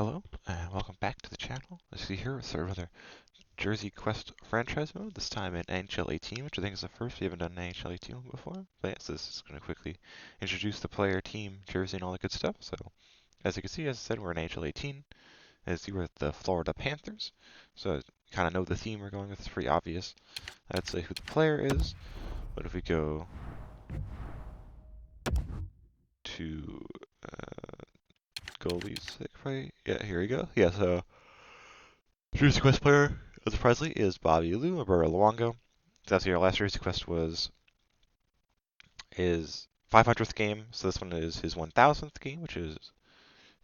Hello, and welcome back to the channel. As you see here, with another Jersey Quest franchise mode, this time in NHL 18, which I think is the first. We haven't done an NHL 18 one before. But yes, this is going to quickly introduce the player, team, jersey, and all that good stuff. So, as you can see, as I said, we're in NHL 18. As you were at the Florida Panthers. So, you kind of know the theme we're going with. It's pretty obvious. I'd say who the player is. But if we go to goalies, yeah, here we go. Yeah, so Jersey Quest player, unsurprisingly, is Bobby Lou, Roberto Luongo. That's your last Jersey Quest was his 500th game, so this one is his 1,000th game, which is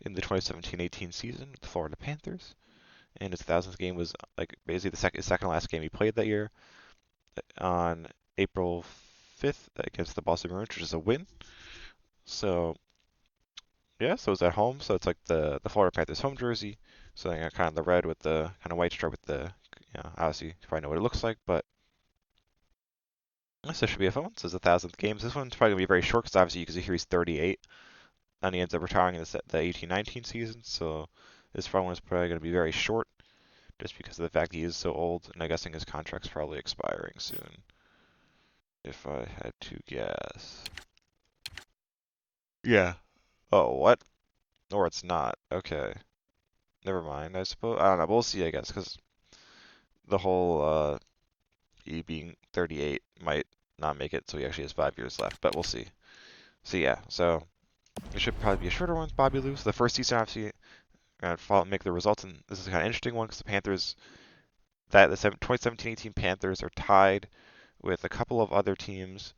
in the 2017-18 season with the Florida Panthers. And his 1,000th game was like basically his second last game he played that year on April 5th against the Boston Bruins, which is a win. So yeah, so it's at home, so it's like the Florida Panthers home jersey. So kind of the red with the kind of white stripe with the, obviously you probably know what it looks like, but this should be a fun one. So it's 1,000th game. This one's probably going to be very short because obviously you can see here he's 38 and he ends up retiring in the 18-19 season. So this one is probably going to be very short just because of the fact he is so old, and I'm guessing his contract's probably expiring soon. If I had to guess. Yeah. Oh, what? Or it's not. Okay. Never mind, I suppose. I don't know, but we'll see, I guess, because the whole he being 38 might not make it, so he actually has 5 years left, but we'll see. So yeah, so it should probably be a shorter one with Bobby Lou. So the first season, obviously, make the results, and this is kind of interesting one because the Panthers, the 2017-18 Panthers are tied with a couple of other teams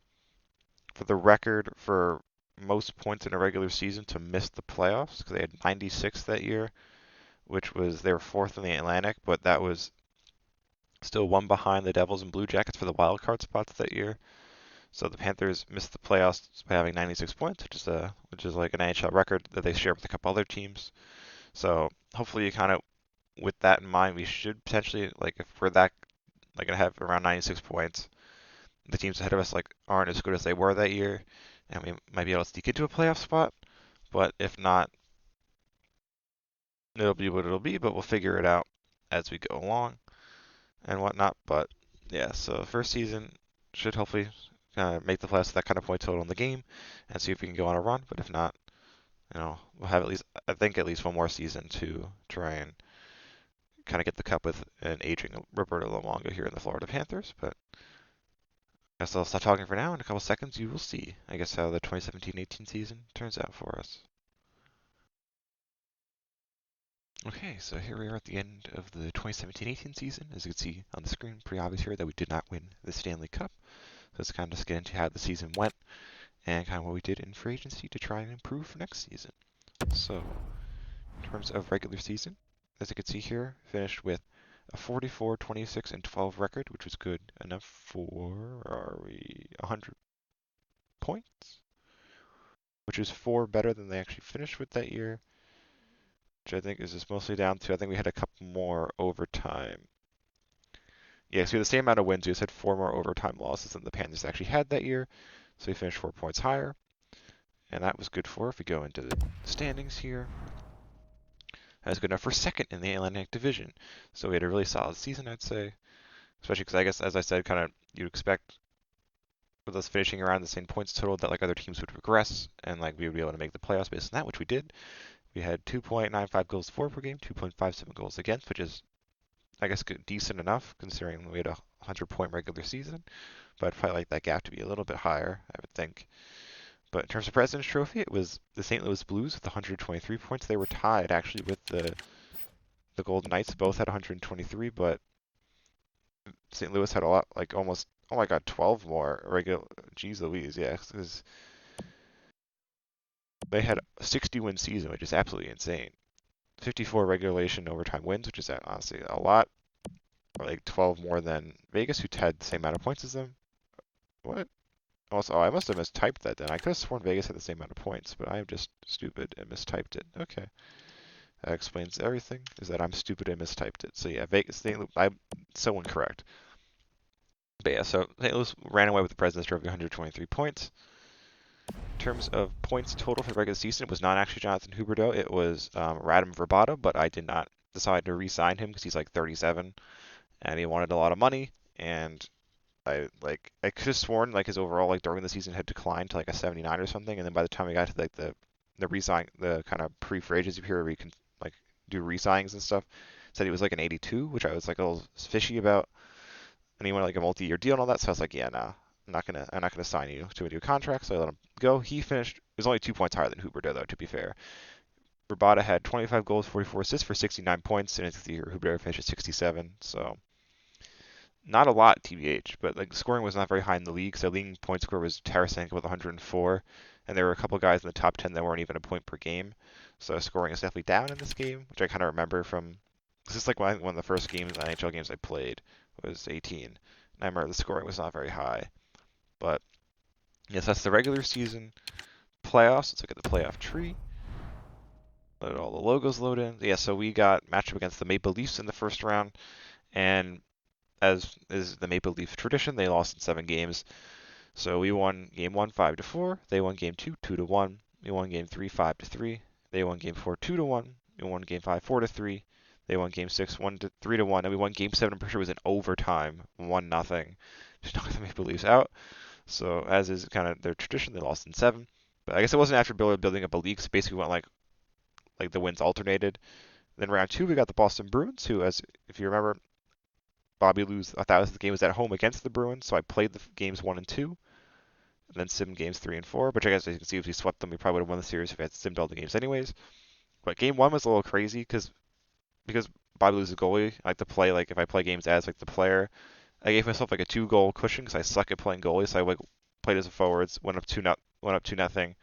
for the record for most points in a regular season to miss the playoffs because they had 96 that year, which was they were fourth in the Atlantic, but that was still one behind the Devils and Blue Jackets for the wild card spots that year. So the Panthers missed the playoffs by having 96 points, which is like an NHL record that they share with a couple other teams. So hopefully, you kind of with that in mind, we should potentially like if we're that like gonna have around 96 points, the teams ahead of us like aren't as good as they were that year, and we might be able to sneak into a playoff spot. But if not, it'll be what it'll be. But we'll figure it out as we go along and whatnot. But yeah, so first season should hopefully make the playoffs with that kind of point total in the game and see if we can go on a run. But if not, we'll have at least, I think, at least one more season to try and kind of get the cup with an aging Roberto Luongo here in the Florida Panthers. But I guess I'll stop talking for now. In a couple seconds, you will see, I guess, how the 2017-18 season turns out for us. Okay, so here we are at the end of the 2017-18 season. As you can see on the screen, pretty obvious here that we did not win the Stanley Cup. So let's kind of just get into how the season went and kind of what we did in free agency to try and improve for next season. So, in terms of regular season, as you can see here, finished with a 44, 26, and 12 record, which was good enough for, 100 points? Which is 4 better than they actually finished with that year, which I think is just mostly down to, I think we had a couple more overtime. Yeah, so we had the same amount of wins, we just had 4 more overtime losses than the Panthers actually had that year, so we finished 4 points higher. And that was good for, if we go into the standings here, that was good enough for second in the Atlantic Division. So we had a really solid season, I'd say. Especially because I guess, as I said, kind of you'd expect with us finishing around the same points total that like other teams would regress and like we would be able to make the playoffs based on that, which we did. We had 2.95 goals for per game, 2.57 goals against, which is, I guess, decent enough considering we had a 100-point regular season. But I'd probably like that gap to be a little bit higher, I would think. But in terms of President's Trophy, it was the St. Louis Blues with 123 points. They were tied actually with the Golden Knights. Both had 123, but St. Louis had a lot, like almost, oh my God, 12 more regular. Jeez Louise, yeah, because they had a 60-win season, which is absolutely insane. 54 regulation overtime wins, which is honestly a lot. Or like 12 more than Vegas, who had the same amount of points as them. What? Also, I must have mistyped that then. I could have sworn Vegas had the same amount of points, but I'm just stupid and mistyped it. Okay. That explains everything, is that I'm stupid and mistyped it. So yeah, Vegas, I'm so incorrect. But yeah, so St. Louis ran away with the President's Trophy, 123 points. In terms of points total for the regular season, it was not actually Jonathan Huberdeau. It was Radim Verbato, but I did not decide to re-sign him because he's like 37 and he wanted a lot of money. And I could have sworn like his overall like during the season had declined to like a 79 or something, and then by the time we got to like the re-sign the kind of pre-free agency period where you can like do re-signings and stuff, said he was like an 82, which I was like a little fishy about, and he wanted like a multi-year deal and all that. So I was like, yeah, nah, I'm not gonna sign you to a new contract. So I let him go. He finished. It was only 2 points higher than Huberdeau though, to be fair. Rabada had 25 goals, 44 assists for 69 points, and it's the year Huberdeau finished at 67. So not a lot, TBH, but like scoring was not very high in the league. So leading point score was Tarasenko with 104, and there were a couple guys in the top 10 that weren't even a point per game. So scoring is definitely down in this game, which I kind of remember from. This is like one of the first games, NHL games I played was 18. And I remember the scoring was not very high. But yes, that's the regular season. Playoffs. Let's look at the playoff tree. Let all the logos load in. Yeah, so we got matchup against the Maple Leafs in the first round, and as is the Maple Leaf tradition, they lost in 7 games. So we won game 1 5-4. They won game 2 2-1. We won game 3 5-3. They won game 4 2-1. We won game 5 4-3. They won game 6 3-1, and we won game 7. I'm pretty sure it was in overtime, 1-0. Just knocked the Maple Leafs out. So as is kind of their tradition, they lost in 7. But I guess it wasn't after building up a league. So basically, went like the wins alternated. Then round 2, we got the Boston Bruins, who, as if you remember, Bobby Lou's 1,000th game was at home against the Bruins, so I played the games 1 and 2, and then simmed games 3 and 4. Which I guess as you can see, if we swept them, we probably would have won the series if we had simmed all the games anyways. But game 1 was a little crazy because Bobby Lou's a goalie. I like to play like if I play games as like the player. I gave myself like a 2-goal cushion because I suck at playing goalie, so I like played as a forwards, went up 2-0,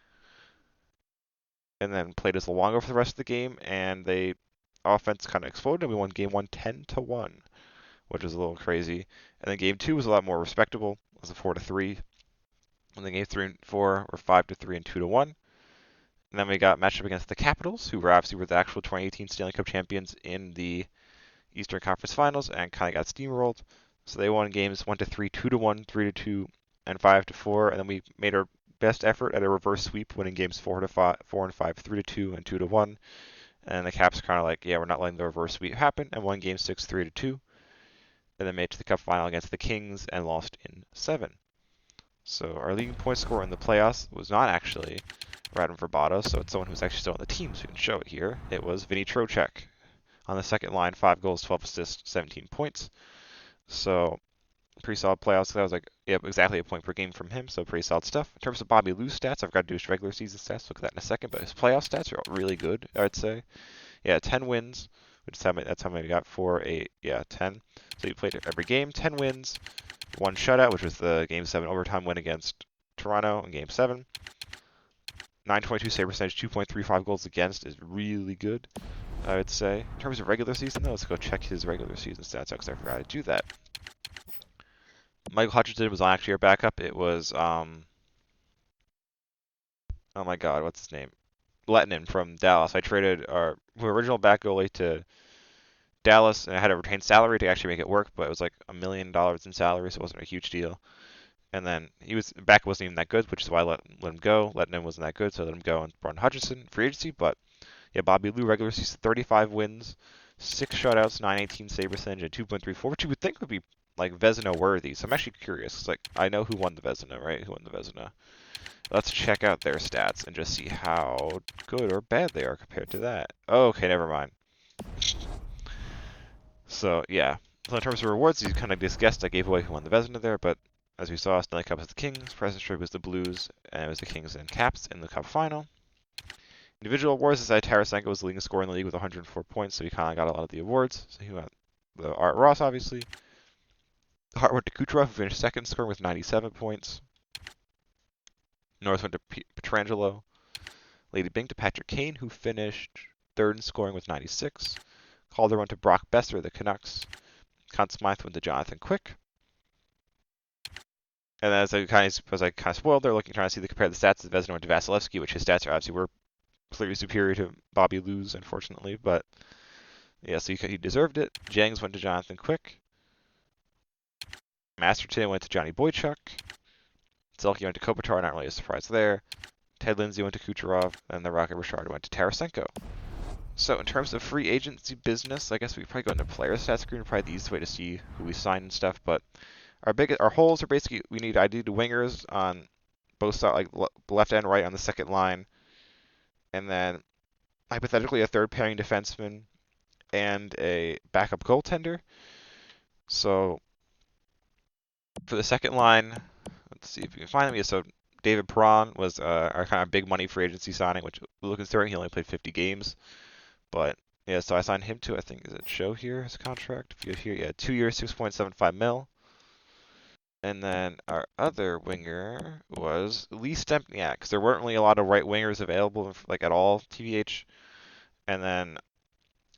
and then played as Luongo for the rest of the game, and they offense kind of exploded, and we won game 1 10-1, which was a little crazy. And then game 2 was a lot more respectable. It was a 4-3. And then game 3 and 4 were 5-3 and 2-1. And then we got matchup against the Capitals, who were obviously the actual 2018 Stanley Cup champions in the Eastern Conference Finals, and kind of got steamrolled. So they won games 1-3, 2-1, 3-2, and 5-4. And then we made our best effort at a reverse sweep, winning games 4-5, 4-5, 3-2, and 2-1. And the Caps kind of like, yeah, we're not letting the reverse sweep happen, and won game 6 3-2. And then made it to the Cup final against the Kings and lost in 7. So our leading point scorer in the playoffs was not actually Radim Verbato, so it's someone who's actually still on the team, so we can show it here. It was Vinny Trocheck. On the second line, 5 goals, 12 assists, 17 points. So pretty solid playoffs. That was like exactly a point per game from him, so pretty solid stuff. In terms of Bobby Lou's stats, I've got to do his regular season stats. Look at that in a second, but his playoff stats are really good, I'd say. Yeah, 10 wins, which is that's how many we got for 10. So he played every game, 10 wins, 1 shutout, which was the Game 7 overtime win against Toronto in Game 7. 922 save percentage, 2.35 goals against is really good, I would say. In terms of regular season, though, let's go check his regular season stats out because I forgot to do that. Michael Hutchinson was actually our backup. It was, oh my god, what's his name? Lettinen from Dallas. I traded our original back goalie to Dallas, and I had to retain salary to actually make it work, but it was like $1 million in salary, so it wasn't a huge deal. And then back wasn't even that good, which is why I let him go. Lettinen wasn't that good, so I let him go and brought in Hutchinson free agency. But yeah, Bobby Lou regular season 35 wins, 6 shutouts, 918 save percentage, and 2.34, which you would think would be like Vezina worthy. So I'm actually curious, because like I know who won the Vezina, right? Who won the Vezina? Let's check out their stats and just see how good or bad they are compared to that. Okay, never mind. So yeah. So in terms of rewards, you kind of just guessed I gave away who won the Vezina there, but as we saw, Stanley Cup was the Kings, President's Trophy was the Blues, and it was the Kings and Caps in the Cup final. Individual awards, this Tarasenko was the leading scorer in the league with 104 points, so he kind of got a lot of the awards. So he got the Art Ross, obviously. Hart went to Kucherov, who finished second, scoring with 97 points. North went to Pietrangelo. Lady Byng to Patrick Kane, who finished third in scoring with 96. Calder went to Brock Besser, the Canucks. Conn Smythe went to Jonathan Quick. And then as I kind of spoiled, they're trying to see compare the stats of Vezina went to Vasilevsky, which his stats were clearly superior to Bobby Lou's, unfortunately. But yeah, so he deserved it. Jangs went to Jonathan Quick. Masterton went to Johnny Boychuk. Zelke went to Kopitar, not really a surprise there. Ted Lindsay went to Kucherov, and the Rocket Richard went to Tarasenko. So in terms of free agency business, I guess we probably go into player stats screen, probably the easiest way to see who we signed and stuff. But our holes are basically we need wingers on both sides, like left and right on the second line, and then hypothetically a third pairing defenseman and a backup goaltender. So for the second line, let's see if we can find him. So David Perron was our kind of big money free agency signing, which considering he only played 50 games. But yeah, so I signed him to, I think, is it show here, his contract? If you go here, yeah, 2 years, 6.75 mil. And then our other winger was Lee Stempniak, because there weren't really a lot of right wingers available, like at all, TBH. And then,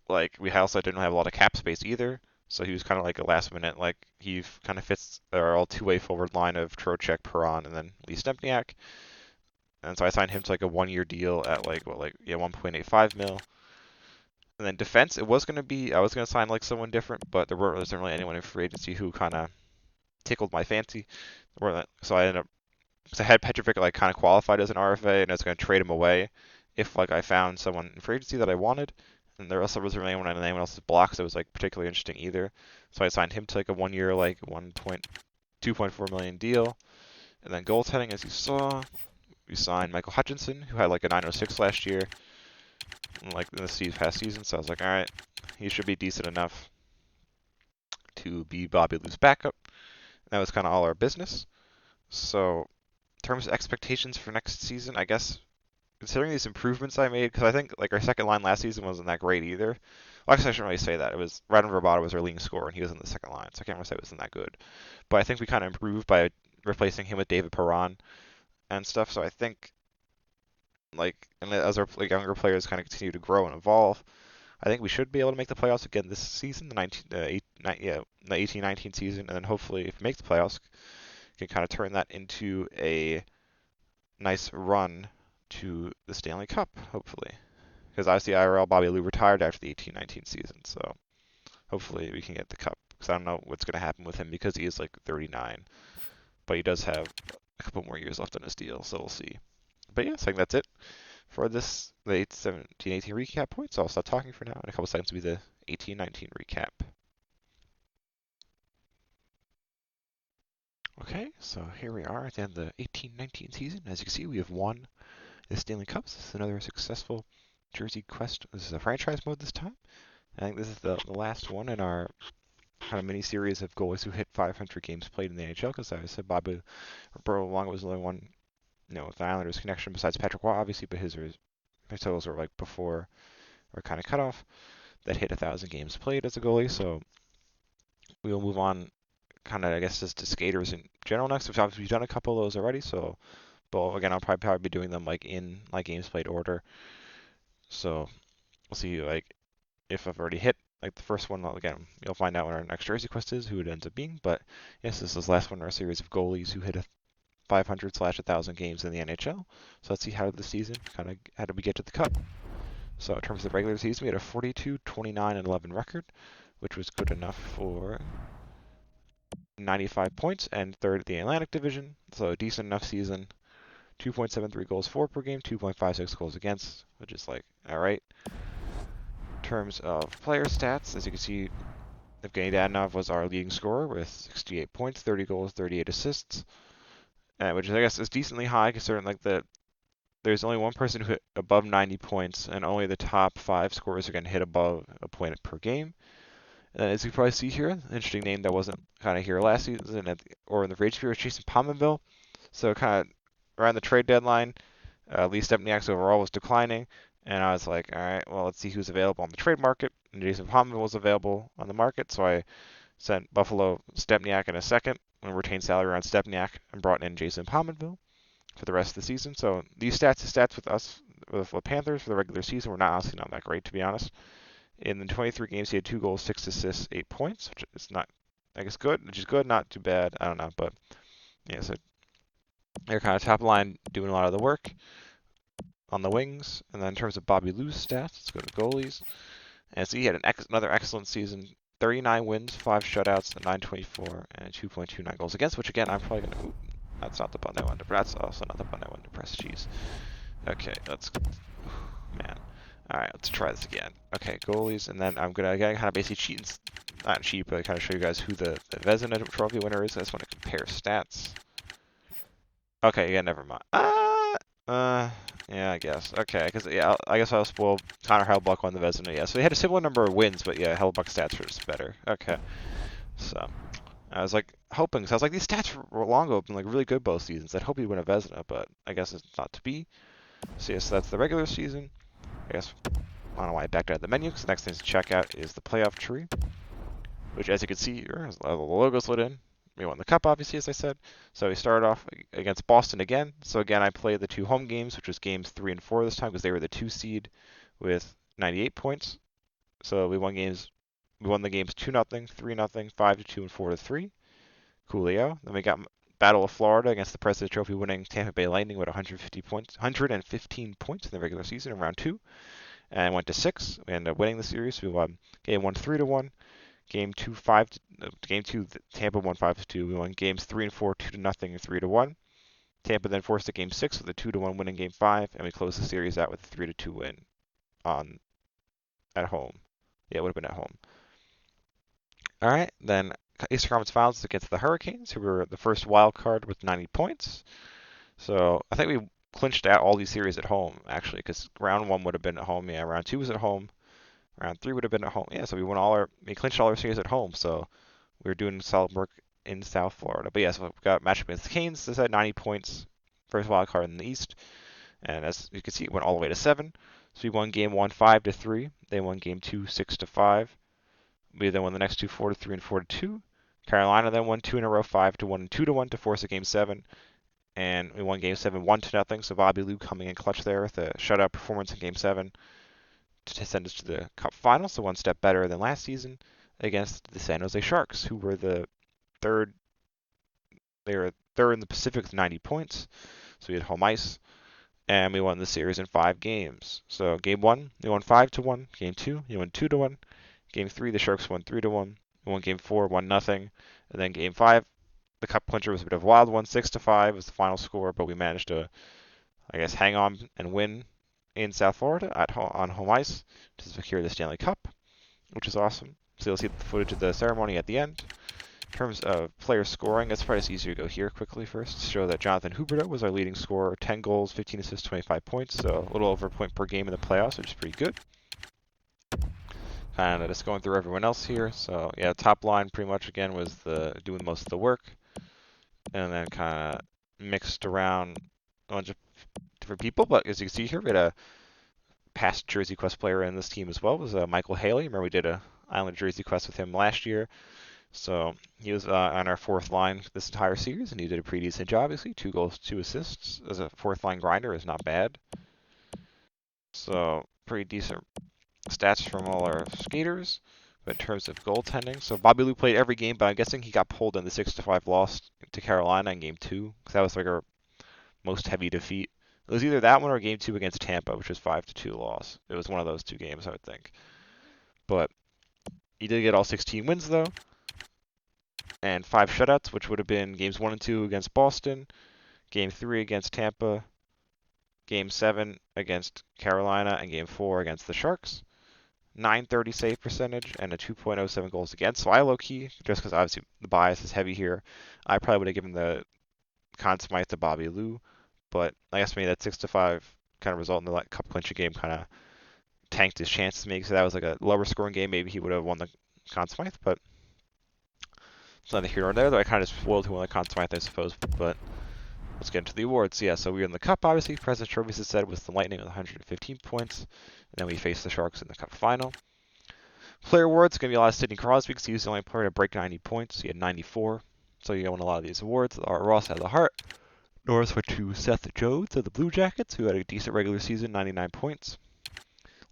like, we also didn't have a lot of cap space either. So he was kind of like a last minute, like, he kind of fits our all two-way forward line of Trocheck, Perron, and then Lee Stempniak. And so I signed him to like a 1-year deal at like, 1.85 mil. And then defense, I was gonna sign like someone different, but there wasn't really anyone in free agency who kind of tickled my fancy. So I ended up, because I had Petrovic like kind of qualified as an RFA, and I was gonna trade him away if like I found someone in free agency that I wanted. And there also wasn't anyone on anyone else's blocks that was like particularly interesting either. So I signed him to like a 1-year like 2.4 million deal. And then goaltending, as you saw, we signed Michael Hutchinson, who had like a 906 last year, like in the past season. So I was like, all right, he should be decent enough to be Bobby Lou's backup. And that was kind of all our business. So in terms of expectations for next season, I guess considering these improvements I made, because I think like our second line last season wasn't that great either. Well, actually, I shouldn't really say that. It was Radon Verbato was our leading scorer, and he was in the second line, so I can't really say it wasn't that good. But I think we kind of improved by replacing him with David Perron and stuff. So I think, like, and as our younger players kind of continue to grow and evolve, I think we should be able to make the playoffs again this season, the 18-19 season, and then hopefully, if we make the playoffs, can kind of turn that into a nice run to the Stanley Cup, hopefully. Because obviously IRL Bobby Lou retired after the 18-19 season, so hopefully we can get the cup. Because I don't know what's going to happen with him because he is like 39, but he does have a couple more years left on his deal, so we'll see. But yeah, so I think that's it for this, the 17-18 recap point. So I'll stop talking for now. In a couple seconds will be the 18-19 recap. Okay, so here we are at the end of the 18-19 season. As you can see, we have won the Stanley Cups. This is another successful Jersey Quest. This is a franchise mode this time. I think this is the last one in our kind of mini series of goalies who hit 500 games played in the NHL. Because I said Roberto Luongo was the only one, with the Islanders connection besides Patrick Waugh, obviously, but his totals were like before or kind of cut off that hit 1,000 games played as a goalie. So we will move on, kind of I guess just to skaters in general next. Which obviously we've done a couple of those already. So, but again, I'll probably be doing them like in like games played order. So we'll see like if I've already hit like the first one. Again, you'll find out when our next Jersey Quest is, who it ends up being. But yes, this is the last one in our series of goalies who hit 500/1,000 games in the NHL. So let's see how the season, how did we get to the Cup. So in terms of the regular season, we had a 42, 29, and 11 record, which was good enough for 95 points and third at the Atlantic Division. So a decent enough season. 2.73 goals for per game, 2.56 goals against, which is like, all right. In terms of player stats, as you can see, Evgeny Dadonov was our leading scorer with 68 points, 30 goals, 38 assists, which I guess is decently high considering like there's only one person who hit above 90 points, and only the top 5 scorers are going to hit above a point per game. And as you probably see here, an interesting name that wasn't kind of here last season or in the Rage Period was Jason Pominville. So kind of around the trade deadline, Lee Stempniak's overall was declining, and I was like, all right, well, let's see who's available on the trade market. And Jason Pominville was available on the market, so I sent Buffalo Stempniak in a second and retained salary around Stempniak and brought in Jason Pominville for the rest of the season. So these stats with us, with the Panthers for the regular season, were honestly not that great, to be honest. In the 23 games, he had 2 goals, 6 assists, 8 points, which is not, I guess, good, which is good, not too bad. I don't know, but yeah, so they're kind of top line doing a lot of the work on the wings. And then in terms of Bobby Lou's stats, let's go to goalies. And so he had another excellent season, 39 wins, 5 shutouts, a 9.24, and 2.29 goals against, which again, I'm probably going to That's not the button I wanted to press. That's also not the button I wanted to press. Jeez. Okay, let's... Man. Alright, let's try this again. Okay, goalies, and then I'm gonna kind of basically cheat and... Not cheat, but kind of show you guys who the Vezina Trophy winner is. I just want to compare stats. Okay, yeah, never mind. Yeah, I guess. Okay, because, yeah, I guess I'll spoil Connor Hellbuck won the Vezina, yeah. So they had a similar number of wins, but yeah, Hellbuck's stats were just better. Okay, so... I was like hoping, because I was like, these stats for Luongo have been like really good both seasons. I'd hope he'd win a Vezina, but I guess it's not to be. So yes, that's the regular season. I guess I don't know why I backed out of the menu, because the next thing to check out is the playoff tree, which, as you can see here, has the logos lit in. We won the cup, obviously, as I said. So we started off against Boston again. So again, I played the 2 home games, which was games 3 and 4 this time, because they were the 2 seed with 98 points. So we won the games 2-0, 3-0, 5-2, and 4-3. Coolio. Then we got Battle of Florida against the President's Trophy winning Tampa Bay Lightning with 115 points in the regular season in round 2, and went to 6. We ended up winning the series. We won game 1 3-1, game 2 game 2 Tampa won 5-2. We won games 3 and 4 2-0 and 3-1. Tampa then forced a game 6 with a 2-1 win in game 5, and we closed the series out with a 3-2 win at home. Yeah, it would have been at home. All right, then Eastern Conference Finals against the Hurricanes, who were the first wild card with 90 points. So I think we clinched out all these series at home, actually, because round 1 would have been at home. Yeah, round 2 was at home. Round 3 would have been at home. Yeah, so we clinched all our series at home. So we were doing solid work in South Florida. But yeah, so we got matched against the Canes. This had 90 points, first wild card in the East. And as you can see, it went all the way to 7. So we won game 1 5-3. They won game 2 6-5. We then won the next 2 4-3 and 4-2. Carolina then won 2 in a row 5-1 and 2-1 to force a game 7. And we won game 7 1-0. So Bobby Lou coming in clutch there with a shutout performance in game 7 to send us to the Cup final. So one step better than last season against the San Jose Sharks, who were the third. They were third in the Pacific with 90 points. So we had home ice. And we won the series in 5 games. So game 1, we won 5-1. Game 2, we won 2-1. Game 3, the Sharks won 3-1. We won game 4, 1-0. And then game 5, the cup clincher was a bit of a wild one. 6-5 was the final score, but we managed to, I guess, hang on and win in South Florida on home ice to secure the Stanley Cup, which is awesome. So you'll see the footage of the ceremony at the end. In terms of player scoring, it's probably easier to go here quickly first to show that Jonathan Huberdeau was our leading scorer, 10 goals, 15 assists, 25 points, so a little over a point per game in the playoffs, which is pretty good. Kind of just going through everyone else here. So yeah, top line pretty much again was doing most of the work, and then kind of mixed around a bunch of different people. But as you can see here, we had a past Jersey Quest player in this team as well. It was Michael Haley. Remember we did a Island Jersey Quest with him last year. So he was on our 4th line this entire series, and he did a pretty decent job. Obviously, 2 goals, 2 assists as a 4th line grinder is not bad. So pretty decent stats from all our skaters. But in terms of goaltending, so Bobby Lou played every game, but I'm guessing he got pulled in the 6-5 loss to Carolina in game 2, because that was like our most heavy defeat. It was either that one or game 2 against Tampa, which was 5-2 loss. It was one of those 2 games, I would think. But he did get all 16 wins though, and 5 shutouts, which would have been games 1 and 2 against Boston, game 3 against Tampa, game 7 against Carolina, and game 4 against the Sharks. 930 save percentage and a 2.07 goals against. So I low-key, just because obviously the bias is heavy here, I probably would have given the Conn Smythe to Bobby Lou, but I guess maybe that 6-5 kind of result in the cup clincher game kind of tanked his chances maybe, so that was like a lower scoring game. Maybe he would have won the Conn Smythe, but it's neither here nor there, though I kind of spoiled who won the Conn Smythe, I suppose. But let's get into the awards. Yeah, so we were in the Cup, obviously. President's Trophy, as I said, was the Lightning with 115 points. And then we faced the Sharks in the Cup final. Player awards, going to be a lot of Sidney Crosby, because he was the only player to break 90 points. He had 94. So you won a lot of these awards. Ross had the Hart. Norris went to Seth Jones of the Blue Jackets, who had a decent regular season, 99 points.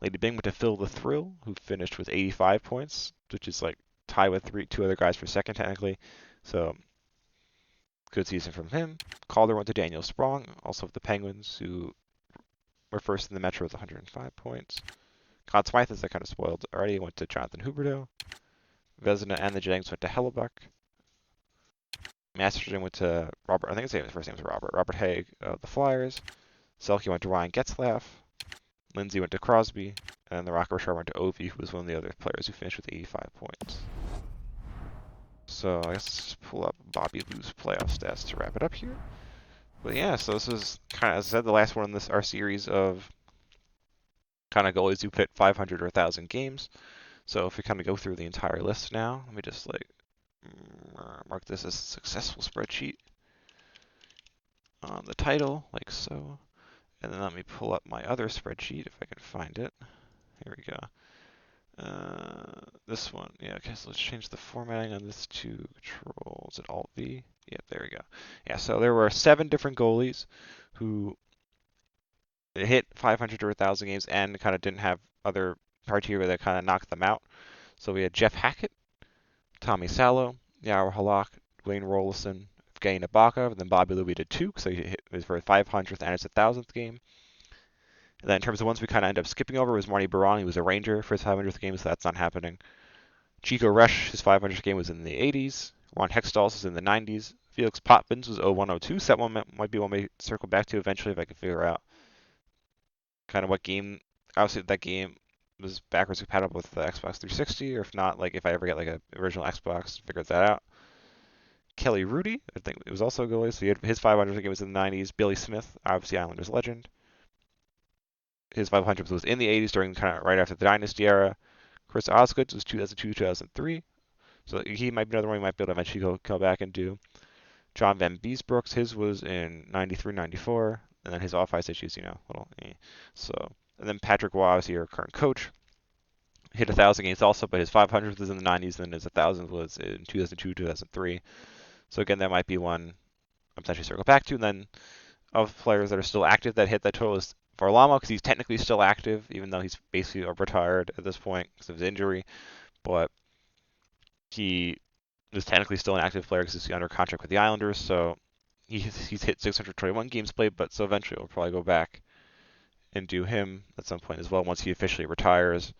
Lady Bing went to Phil the Thrill, who finished with 85 points, which is like tied with 2 other guys for second, technically. So, good season from him. Calder went to Daniel Sprong, also of the Penguins, who were first in the Metro with 105 points. Conn Smythe, as I kind of spoiled already, went to Jonathan Huberdeau. Vezina and the Jennings went to Hellebuck. Masterton went to Robert. I think his first name was Robert. Robert Haig of the Flyers. Selke went to Ryan Getzlaff. Lindsay went to Crosby. And the Rocket Richard went to Ovi, who was one of the other players who finished with 85 points. So I guess let's just pull up Bobby Lou's playoff stats to wrap it up here. But yeah, so this is kind of, as I said, the last one in this our series of kind of goalies who hit 500 or 1,000 games. So if we kind of go through the entire list now, let me just like mark this as a successful spreadsheet on the title, like so. And then let me pull up my other spreadsheet if I can find it. Here we go. This one, yeah, okay, so let's change the formatting on this to Control, is it Alt-V? Yeah, there we go. Yeah, so there were 7 different goalies who hit 500 or 1,000 games and kind of didn't have other criteria that kind of knocked them out. So we had Jeff Hackett, Tommy Salo, Yarrow Halak, Dwayne Rollison, Evgeny Nabokov, and then Bobby Louie did 2, because he hit his for his 500th and his 1,000th game. And then in terms of ones we kind of end up skipping over was Marty Baron. He was a Ranger for his 500th game, so that's not happening. Chico Resch, his 500th game was in the 80s. Ron Hextall is in the 90s. Felix Potvins was 0102, so that one might be one we circle back to eventually if I can figure out kind of what game. Obviously, that game was backwards compatible with the Xbox 360, or if not, like if I ever get like an original Xbox, figure that out. Kelly Rudy, I think it was also a goalie, so he had his 500th game was in the 90s. Billy Smith, obviously Islanders legend. His 500th was in the 80s during kind of right after the Dynasty era. Chris Osgood was 2002, 2003. So he might be another one we might be able to eventually go back and do. John Van Beesbrooks, his was in 93, 94. And then his off-ice issues, little So, and then Patrick Waugh, obviously our current coach, hit 1,000 games also, but his 500th was in the 90s, and his 1,000th was in 2002, 2003. So again, that might be one I'm potentially circle back to. And then of players that are still active that hit that total is Varlamov, because he's technically still active, even though he's basically retired at this point because of his injury. But he is technically still an active player because he's under contract with the Islanders. So he's hit 621 games played, but so eventually we'll probably go back and do him at some point as well once he officially retires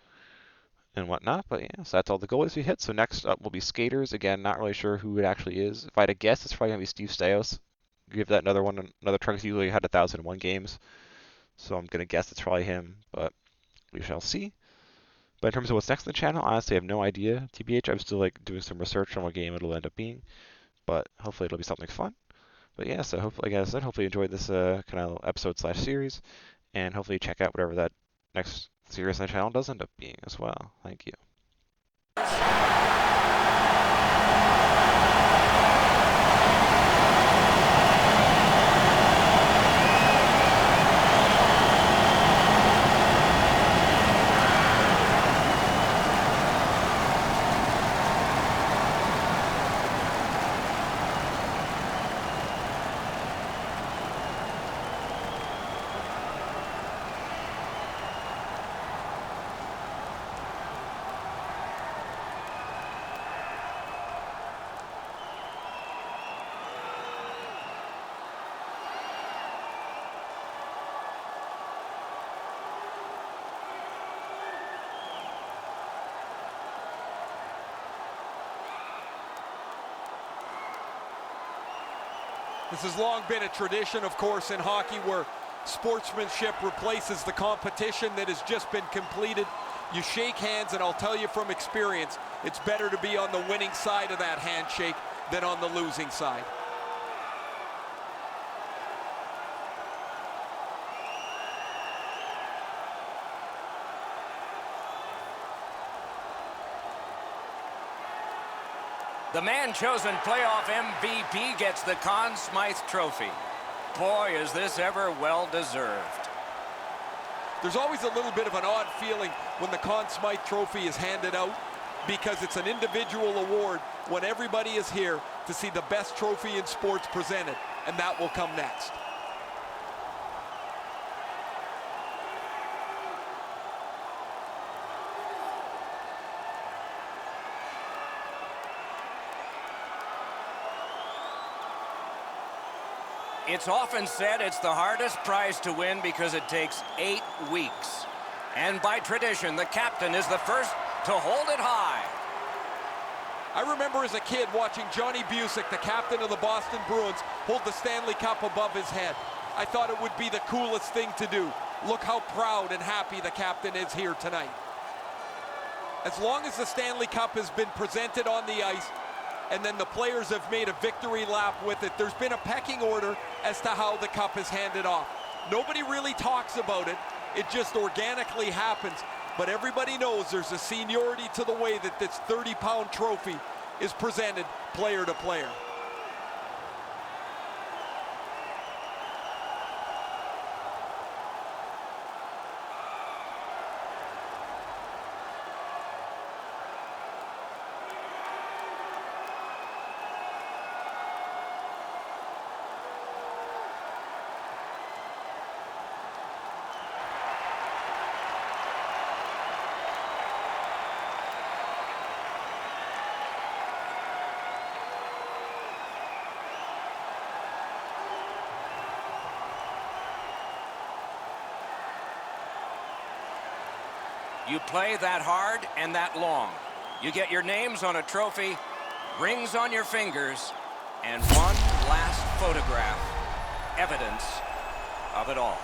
and whatnot. But yeah, so that's all the goalies we hit. So next up will be skaters. Again, not really sure who it actually is. If I had to guess, it's probably going to be Steve Stais. Give that another one. Another truck usually had 1,001 games. So I'm going to guess it's probably him, but we shall see. But in terms of what's next on the channel, honestly, I have no idea. TBH, I'm still like doing some research on what game it'll end up being. But hopefully it'll be something fun. But yeah, so hopefully, like I said, hopefully you enjoyed this kind of episode/series. And hopefully check out whatever that next series on the channel does end up being as well. Thank you. This has long been a tradition, of course, in hockey where sportsmanship replaces the competition that has just been completed. You shake hands, and I'll tell you from experience, it's better to be on the winning side of that handshake than on the losing side. The man-chosen playoff MVP gets the Conn Smythe Trophy. Boy, is this ever well-deserved. There's always a little bit of an odd feeling when the Conn Smythe Trophy is handed out because it's an individual award when everybody is here to see the best trophy in sports presented, and that will come next. It's often said it's the hardest prize to win because it takes 8 weeks. And by tradition, the captain is the first to hold it high. I remember as a kid watching Johnny Busick, the captain of the Boston Bruins, hold the Stanley Cup above his head. I thought it would be the coolest thing to do. Look how proud and happy the captain is here tonight. As long as the Stanley Cup has been presented on the ice, and then the players have made a victory lap with it, there's been a pecking order as to how the cup is handed off. Nobody really talks about it. It just organically happens. But everybody knows there's a seniority to the way that this 30-pound trophy is presented player to player. You play that hard and that long. You get your names on a trophy, rings on your fingers, and one last photograph, evidence of it all.